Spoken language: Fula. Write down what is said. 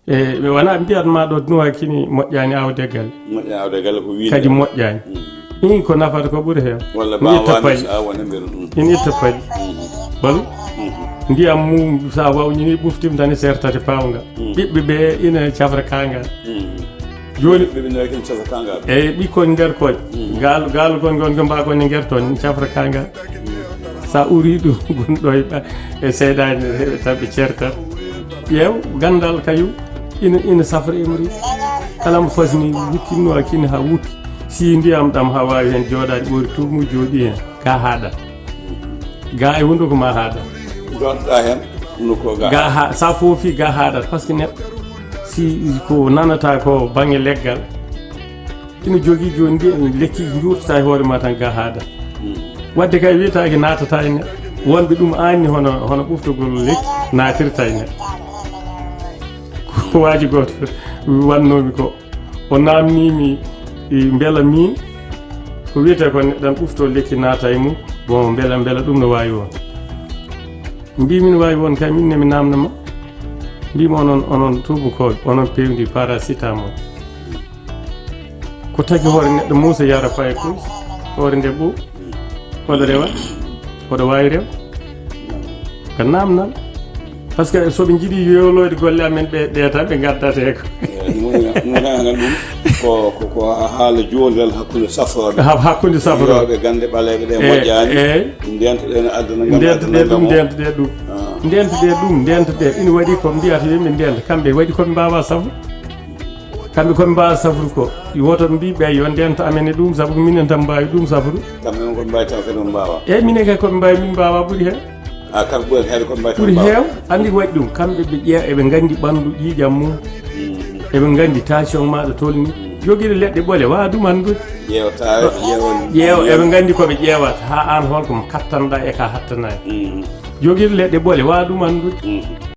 ɓe wona mbiyatma ɗo no kini moƴƴani awdegal ko wiide kadi moƴƴani in ko nafata ko ɓuuri hen walla bawa wona mbir ina itta pali balu ndiyam mum sa wawñini ɓuftima tan e sertate pawga ɓiɓɓe ɓe ina cafra kangal joni eyyi ɓikkon nder koñ galu gon mbagone nder toon cafra kangal sa uri ɗum gonɗo e seeɗani tan ɓe certat ƴeew gandal kayu ina safra emri kala mo fasni wuttinno kini ha wutti si ndiyam ɗam ha wawi hen joɗade ɓori tumu jooɗi hen ga haɗat ga e hunduko ma haɗat joɗɗa hen hunduko ga sa foofi ga haɗat par ce que neɗɗo si ko nanata ko banggue leggal ina jogui joni ndi lekki jurtata e hoore ma tan ga haɗat wadde kay wiyetake natata e neɗɗo wonɓe ɗum anni hono ɓuftugol lekki natirta e neɗɗo ko waji goto wannomi ko o namnimi beela min ko wiyete ko neɗɗan ɓufto lekki naata e mum bon beela ɗum no wawi won mbimi no wawi won kay minne mi namnoma mbimi onon tubakoɓe onon pewdi paracetamol ko tagi hoore neɗɗo muusa yara faye kus hoore nde ɓo oɗo rewa oɗo wawi rew ko namnal par ce que soɓe jiiɗi yewloyde golle amen ɓe tan ɓe gaddate ko haala jondal hakkude safroɓe gande ɓaleɓe ɗe moƴƴani ndentoɗe no addana ndentoɗe ina waɗi ko mbiyata yimɓe ndenta kamɓe waɗi koɓe mbawa safru kamɓe koɓe mbawa safru ko woto mbiɓe yo ndenta amen e ɗum saabu ko minen tan mbawi ɗum safru kamɓe koɓe mbawi taw kadi on mbawa eyyi minen kay koɓe mbawi min mbawa ɓuuri hen kamɓe ɓuuri heeɗe koɓe mbawi ɓuuri heew andi ko waɗi ɗum kamɓe ɓe ƴeewa eɓe gandi ɓandu ƴiƴam mum eɓe gandi tension maɗa tolni joguiɗo leɗɗe ɓoole wawa ɗum andude ƴeewa eɓe gandi koɓe ƴeewata ha an holko mo kattanɗa e ka hattanani joguiɗo leɗɗe ɓoole wawa ɗum andude